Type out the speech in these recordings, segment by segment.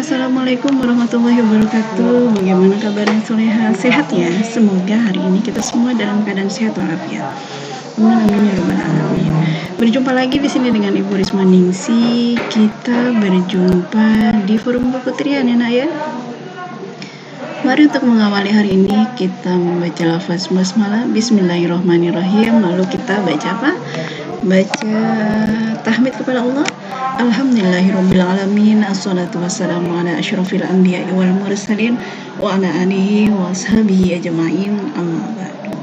Assalamualaikum warahmatullahi wabarakatuh. Bagaimana kabarnya Soleha? Sehat ya? Semoga hari ini kita semua dalam keadaan sehat walafiat. Amin ya rabbal alamin. Berjumpa lagi di sini dengan Ibu Risma Ningsi. Kita berjumpa di forum buku Trian ya nak ya. Mari untuk mengawali hari ini kita membaca lafaz basmalah. Bismillahirrahmanirrahim. Lalu kita baca apa? Baca tahmid kepada Allah. Alhamdulillahirabbil alamin. Assalatu wassalamu ala asyrafil anbiya'i wal mursalin wa ala alihi wa ashabihi ajma'in. Amma ba'du.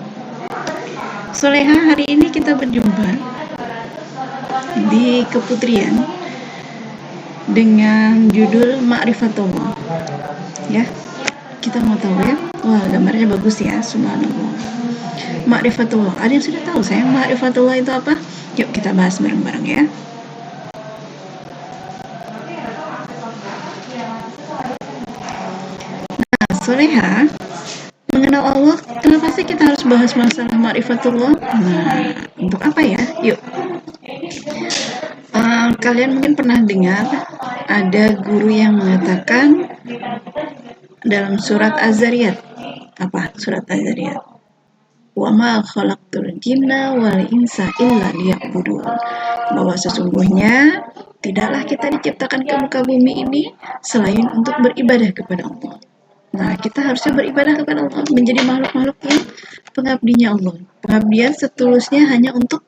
Soleha, hari ini kita berjumpa di Keputrian dengan judul Ma'rifatullah. Ya. Kita mau tahu ya. Wah, gambarnya bagus ya, subhanallah. Ma'rifatullah. Ada yang sudah tahu sayang Ma'rifatullah itu apa? Yuk kita bahas bareng-bareng ya. Nah, Soleha, mengenal Allah, kenapa sih kita harus bahas masalah Ma'rifatullah? Nah, untuk apa ya? Yuk. Kalian mungkin pernah dengar ada guru yang mengatakan dalam surat Az-Zariyat. Apa surat Az-Zariyat? Wa ma khalaqtul jinna wal insa illa liya'budun. Bahwa sesungguhnya tidaklah kita diciptakan ke muka bumi ini selain untuk beribadah kepada Allah. Nah, kita harusnya beribadah kepada Allah, menjadi makhluk-makhluk yang pengabdinya Allah. Pengabdian setulusnya hanya untuk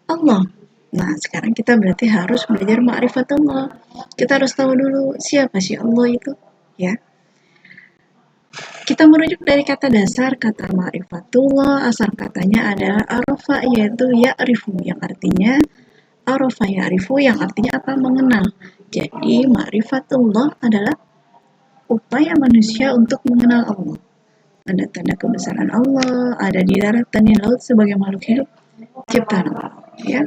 Allah. Nah, sekarang kita berarti harus belajar ma'rifatullah. Kita harus tahu dulu siapa sih Allah itu, ya. Kita merujuk dari kata dasar, kata ma'rifatullah, asal katanya adalah arafa, yaitu ya'rifu, yang artinya arafa ya'rifu, yang artinya apa? Mengenal. Jadi ma'rifatullah adalah upaya manusia untuk mengenal Allah. Ada tanda kebesaran Allah, ada di darat dan di laut sebagai makhluk hidup ciptaan Allah, ya.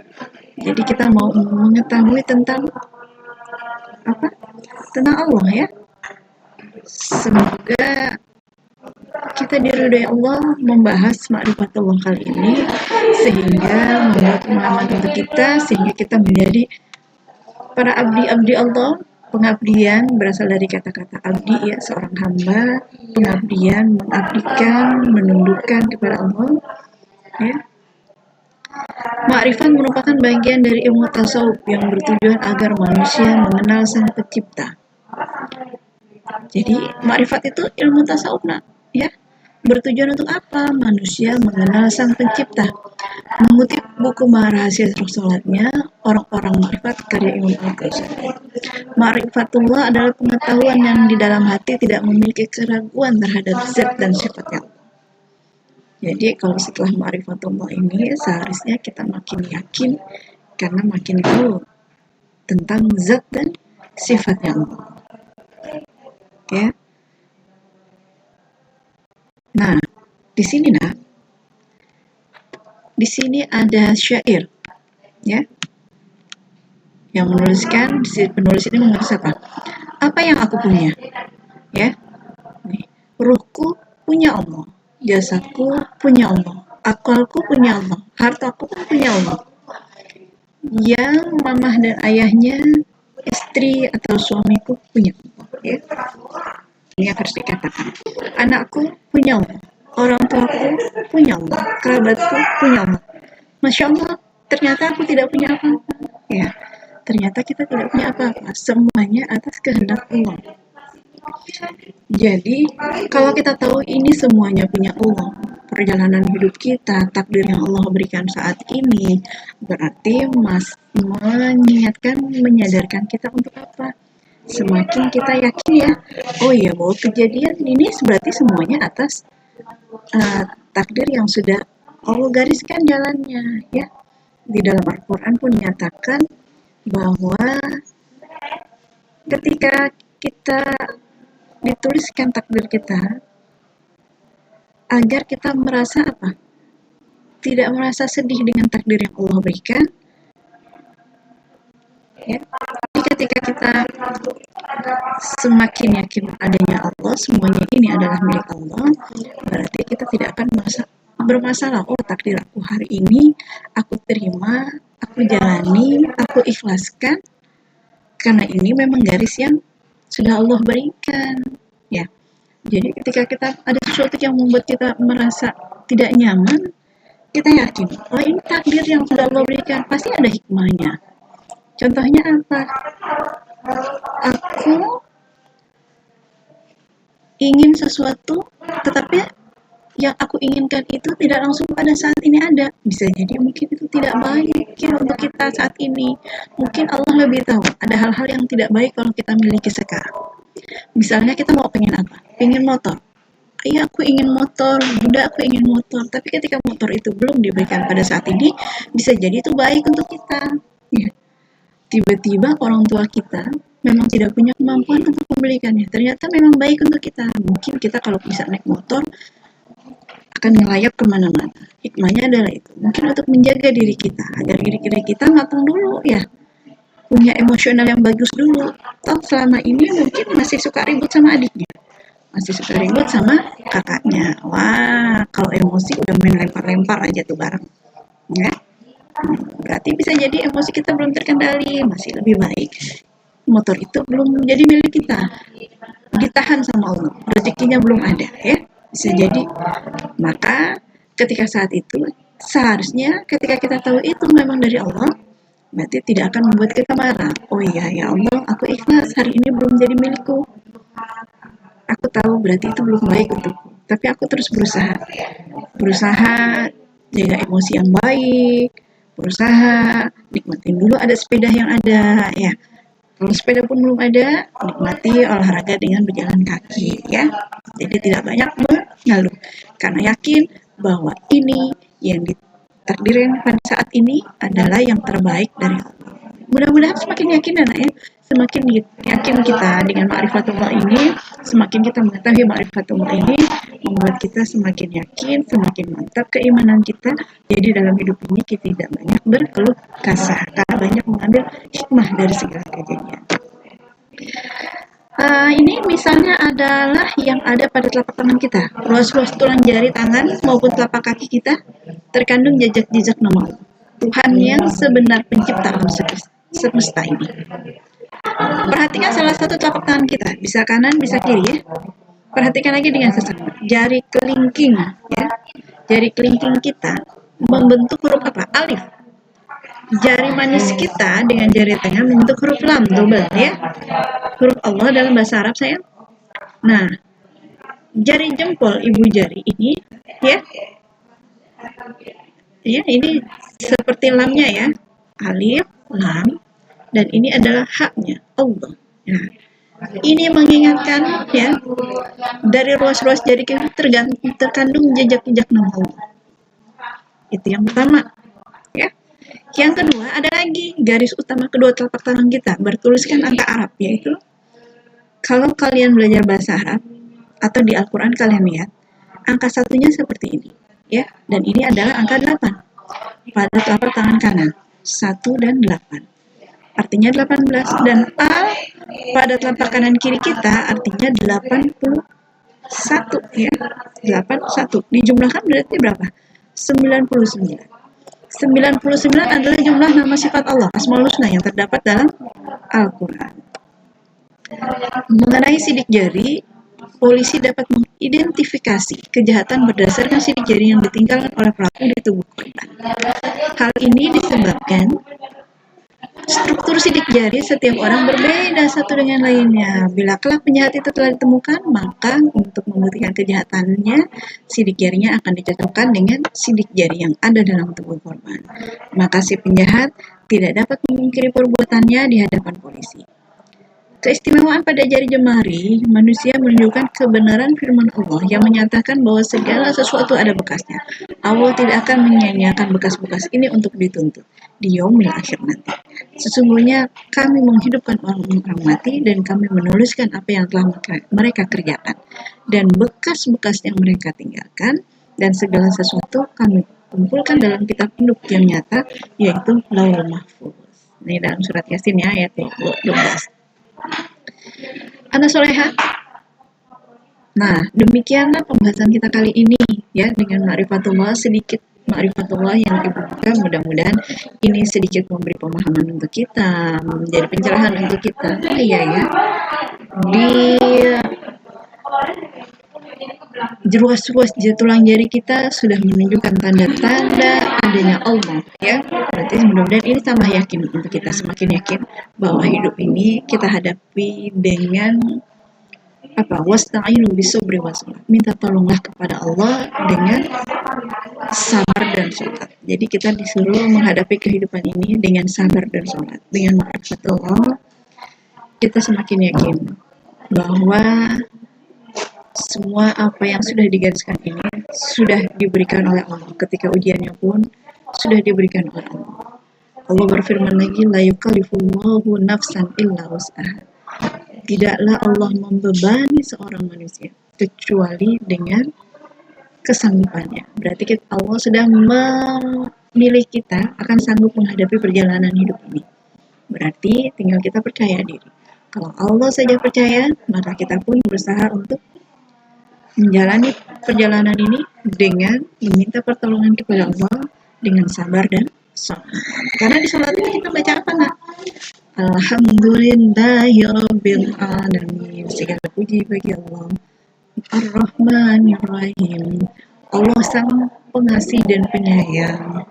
Jadi kita mau mengetahui tentang apa? Tentang Allah, ya. Semoga kita diridhoi Allah membahas ma'rifatullah kali ini sehingga membuat pengalaman untuk kita, sehingga kita menjadi para abdi-abdi Allah. Pengabdian berasal dari kata-kata abdi, ya, seorang hamba. Pengabdian mengabdikan, menundukkan kepada Allah, ya. Ma'rifat merupakan bagian dari ilmu tasawuf yang bertujuan agar manusia mengenal Sang Pencipta. Jadi ma'rifat itu ilmu tasawuf, nak, ya. Bertujuan untuk apa? Manusia mengenal Sang Pencipta. Mengutip buku Maharahasia Sholatnya, orang-orang ma'rifat karya Imam Al-Ghazali. Ma'rifatullah adalah pengetahuan yang di dalam hati tidak memiliki keraguan terhadap zat dan sifatnya. Jadi kalau setelah ma'rifatullah ini seharusnya kita makin yakin karena makin tahu tentang zat dan sifatnya Allah. Ya. Nah, di sini ada syair, ya. Yang menuliskan, penulis ini menulis apa? Apa yang aku punya? Ya. Nih, ruhku punya Allah. Jasadku punya Allah, akalku punya Allah, hartaku pun punya Allah. Yang mamah dan ayahnya, istri atau suamiku punya Allah, ya. Ini harus dikatakan. Anakku punya Allah, orang tuaku punya Allah, kerabatku punya Allah. Masya Allah, ternyata aku tidak punya apa-apa. Ya, ternyata kita tidak punya apa-apa. Semuanya atas kehendak Allah. Jadi, kalau kita tahu ini semuanya punya Allah, perjalanan hidup kita, takdir yang Allah berikan saat ini, berarti mengingatkan, menyadarkan kita untuk apa? Semakin kita yakin, ya, oh iya, bahwa kejadian ini berarti semuanya atas takdir yang sudah Allah gariskan jalannya, ya. Di dalam Al-Quran pun menyatakan bahwa ketika kita dituliskan takdir kita, agar kita merasa apa? Tidak merasa sedih dengan takdir yang Allah berikan, ya. Jadi ketika kita semakin yakin adanya Allah, semuanya ini adalah milik Allah, berarti kita tidak akan bermasalah. Oh, takdir aku hari ini aku terima, aku jalani, aku ikhlaskan, karena ini memang garis yang sudah Allah berikan. Ya, jadi ketika kita ada sesuatu yang membuat kita merasa tidak nyaman, kita yakin, oh ini takdir yang sudah Allah berikan, pasti ada hikmahnya. Contohnya apa? Aku ingin sesuatu, tetapi yang aku inginkan itu tidak langsung pada saat ini ada. Bisa jadi mungkin itu tidak baik ya untuk kita saat ini. Mungkin Allah lebih tahu ada hal-hal yang tidak baik kalau kita miliki sekarang. Misalnya kita mau pengen apa? Pengen motor. Iya, aku ingin motor, Bunda, aku ingin motor. Tapi ketika motor itu belum diberikan pada saat ini, bisa jadi itu baik untuk kita. Ya. Tiba-tiba orang tua kita memang tidak punya kemampuan untuk membelikannya. Ternyata memang baik untuk kita. Mungkin kita kalau bisa naik motor, akan ngelayap kemana-mana. Hikmahnya adalah itu. Mungkin untuk menjaga diri kita, agar diri kita matang dulu ya. Punya emosional yang bagus dulu. Toh selama ini mungkin masih suka ribut sama adiknya. Masih suka ribut sama kakaknya. Wah, kalau emosi udah main lempar-lempar aja tuh bareng. Ya. Berarti bisa jadi emosi kita belum terkendali. Masih lebih baik motor itu belum menjadi milik kita. Ditahan sama Allah. Rezekinya belum ada ya. Bisa jadi. Maka ketika saat itu seharusnya ketika kita tahu itu memang dari Allah, berarti tidak akan membuat kita marah. Oh iya ya Allah, aku ikhlas hari ini belum jadi milikku. Aku tahu berarti itu belum baik untukku. Tapi aku terus berusaha jaga emosi yang baik, berusaha nikmatin dulu ada sepeda yang ada ya. Kalau sepeda pun belum ada, nikmati olahraga dengan berjalan kaki ya. Jadi tidak banyak mengeluh karena yakin bahwa ini yang ditakdirkan pada saat ini adalah yang terbaik dari Allah. Mudah-mudahan semakin yakin anak ya, semakin yakin kita dengan ma'rifatullah ini, semakin kita mengetahui ma'rifatullah ini, membuat kita semakin yakin, semakin mantap keimanan kita. Jadi dalam hidup ini kita tidak banyak berkeluh kesah, karena banyak mengambil hikmah dari segala kejadian. Ini misalnya adalah yang ada pada telapak tangan kita. Ruas-ruas tulang jari tangan maupun telapak kaki kita terkandung jejak-jejak nama Allah, Tuhan yang sebenar pencipta alam semesta ini. Perhatikan salah satu telapak tangan kita, bisa kanan, bisa kiri ya. Perhatikan lagi dengan seksama. Jari kelingking ya. Jari kelingking kita membentuk huruf apa? Alif. Jari manis kita dengan jari tengah membentuk huruf lam, double ya. Huruf Allah dalam bahasa Arab sayang. Nah, jari jempol ibu jari ini ya. Ya, ini seperti lamnya ya. Alif, lam, dan ini adalah haknya Allah. Nah, ini mengingatkan ya, dari ruas-ruas jari kita terkandung jejak-jejak nama Allah. Itu yang pertama ya. Yang kedua, ada lagi garis utama kedua telapak tangan kita bertuliskan angka Arab, yaitu kalau kalian belajar bahasa Arab atau di Al-Quran kalian lihat angka satunya seperti ini ya, dan ini adalah angka 8 pada telapak tangan kanan, 1 dan 8 artinya 18, dan al pada telapak kanan kiri kita artinya 81 ya. 81 dijumlahkan berarti berapa? 99 adalah jumlah nama sifat Allah Asmaul Husna yang terdapat dalam Al-Quran. Mengenai sidik jari, polisi dapat mengidentifikasi kejahatan berdasarkan sidik jari yang ditinggalkan oleh pelaku di tubuh korban. Hal ini disebabkan struktur sidik jari setiap orang berbeda satu dengan lainnya. Bila kelak penjahat itu telah ditemukan, maka untuk membuktikan kejahatannya, sidik jarinya akan dicocokkan dengan sidik jari yang ada dalam tubuh korban. Maka si penjahat tidak dapat memungkiri perbuatannya di hadapan polisi. Keistimewaan pada jari jemari manusia menunjukkan kebenaran firman Allah yang menyatakan bahwa segala sesuatu ada bekasnya. Allah tidak akan menyia-nyiakan bekas-bekas ini untuk dituntut di yaumil akhir nanti. Sesungguhnya kami menghidupkan orang mati dan kami menuliskan apa yang telah mereka kerjakan dan bekas-bekas yang mereka tinggalkan, dan segala sesuatu kami kumpulkan dalam kitab induk yang nyata, yaitu Lauhul Mahfuz. Ini dalam surat Yasin ya, ayat 12. Anak soleha. Nah, demikianlah pembahasan kita kali ini ya, dengan ma'rifatullah, sedikit ma'rifatullah yang Ibu buka. Mudah-mudahan ini sedikit memberi pemahaman untuk kita, menjadi pencerahan untuk kita. Iya ya. Di ruas-ruas tulang jari kita sudah menunjukkan tanda-tanda adanya Allah, ya. Berarti mudah-mudahan ini tambah yakin untuk kita, semakin yakin bahwa hidup ini kita hadapi dengan apa? Wasta'inu bisabri wassalah. Minta tolonglah kepada Allah dengan sabar dan sholat. Jadi kita disuruh menghadapi kehidupan ini dengan sabar dan sholat. Dengan ma'rifat Allah, kita semakin yakin bahwa semua apa yang sudah digariskan ini sudah diberikan oleh Allah. Ketika ujiannya pun sudah diberikan oleh Allah. Allah berfirman lagi, la yukallifullahu nafsan illa wus'aha. Tidaklah Allah membebani seorang manusia kecuali dengan kesanggupannya. Berarti Allah sudah memilih kita akan sanggup menghadapi perjalanan hidup ini. Berarti tinggal kita percaya diri. Kalau Allah saja percaya, maka kita pun berusaha untuk menjalani perjalanan ini dengan meminta pertolongan kepada Allah dengan sabar dan sholat. Karena di sholat ini kita baca apa, nak? Alhamdulillahirabbil alamin. Segala puji bagi Allah. Ar-Rahmanir-Rahim. Allah sang pengasih dan penyayang.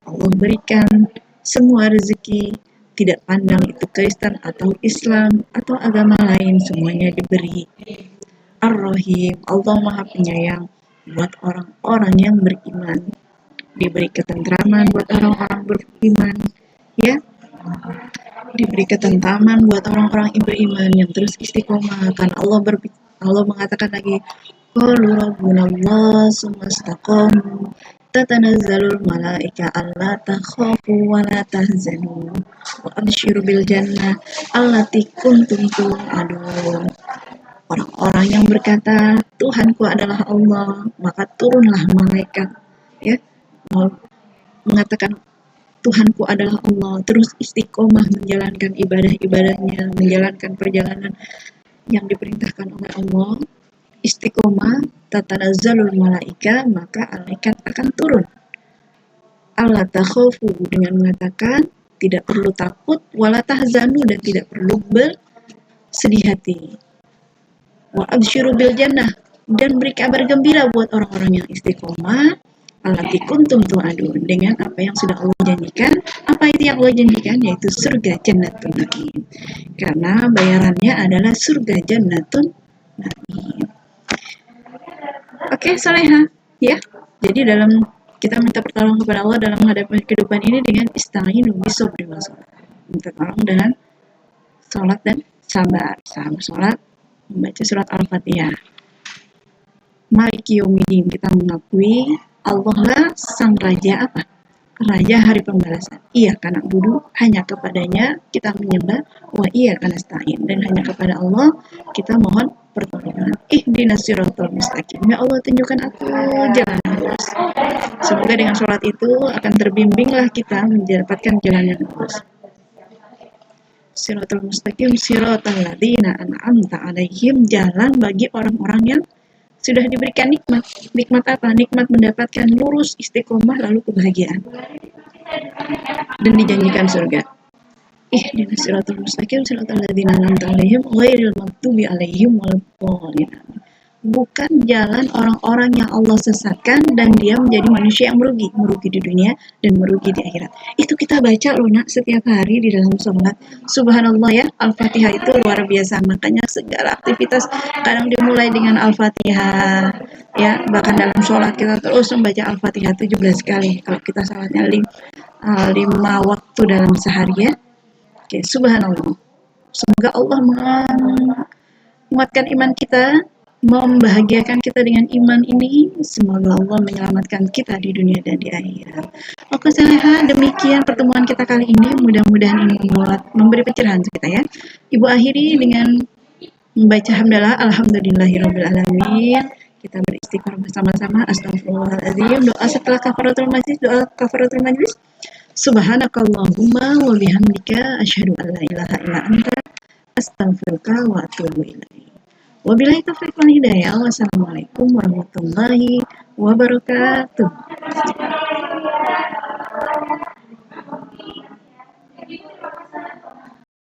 Allah berikan semua rezeki, tidak pandang itu Kristen atau Islam atau agama lain, semuanya diberi. Ar-Rahim, Allah Maha Penyayang buat orang-orang yang beriman. Diberi ketentraman buat orang-orang beriman, ya. Diberi ketentraman buat orang-orang yang beriman yang terus istiqomah. Karena Allah mengatakan lagi, qalu rabbunallah tsumma istaqamu tatanazzalul malaika alla takhafu wa la tahzanu wa abshiru bil jannah allati kuntum tu'adun. Orang-orang yang berkata Tuhanku adalah Allah, maka turunlah malaikat, ya, mengatakan Tuhanku adalah Allah, terus istiqomah menjalankan ibadah-ibadahnya, menjalankan perjalanan yang diperintahkan oleh Allah, istiqomah, tatanazzalul malaika, maka malaikat akan turun. Allah takhafu, dengan mengatakan tidak perlu takut, wala tahzanu, dan tidak perlu bersedih hati. Wa absyiru bil jannah, dan beri kabar gembira buat orang-orang yang istiqomah, allati kuntum tu'adun, dengan apa yang sudah Allah janjikan. Apa itu yang Allah janjikan? Yaitu surga jannatun na'im. Karena bayarannya adalah surga jannatun na'im. Oke, soleha, ya. Jadi dalam kita minta pertolongan kepada Allah dalam menghadapi kehidupan ini dengan ista'inu bisabri wassalah. Minta tolong dengan sholat dan sabar. Sama sholat, membaca surat Al-Fatihah. Maliki yaumiddin, kita mengakui Allah lah sang raja apa? Raja hari pembalasan. Iya karena budu, hanya kepadanya kita menyembah, wa iya karena nasta'in, dan hanya kepada Allah kita mohon pertolongan. Ihdinas siratal mustaqim. Ya Allah, tunjukkan aku jalan yang lurus. Semoga dengan sholat itu akan terbimbinglah kita mendapatkan jalan yang lurus. Siratal mustaqim siratal ladzina an'amta alaihim, jalan bagi orang-orang yang sudah diberikan nikmat. Nikmat apa? Nikmat mendapatkan lurus, istiqomah, lalu kebahagiaan. Dan dijanjikan surga. Ihdinas siratal mustaqim siratal ladzina an'amta alaihim ghairil maghdubi alaihim waladdallin. Bukan jalan orang-orang yang Allah sesatkan dan dia menjadi manusia yang merugi di dunia dan merugi di akhirat. Itu kita baca loh, nak, setiap hari di dalam sholat. Subhanallah, ya, Al-Fatihah itu luar biasa. Makanya segala aktivitas kadang dimulai dengan Al-Fatihah, ya. Bahkan dalam sholat kita terus membaca Al-Fatihah 17 kali. Kalau kita sholatnya 5 waktu dalam sehari, ya. Oke, subhanallah. Semoga Allah menguatkan iman kita, membahagiakan kita dengan iman ini. Semoga Allah menyelamatkan kita di dunia dan di akhirat. Oke, soleha, demikian pertemuan kita kali ini. Mudah-mudahan ini memberi pencerahan untuk kita, ya. Ibu akhiri dengan membaca hamdalah alhamdulillahirabbil alamin. Kita beristighfar bersama-sama. Astagfirullahaladzim. Doa setelah kafaratul majlis. Subhanakallahumma wa bihamdika asyhadu an la ilaha illa anta astaghfiruka wa atubu ilaik. Wabillahi taufiq wal hidayah. Wassalamualaikum warahmatullahi wabarakatuh.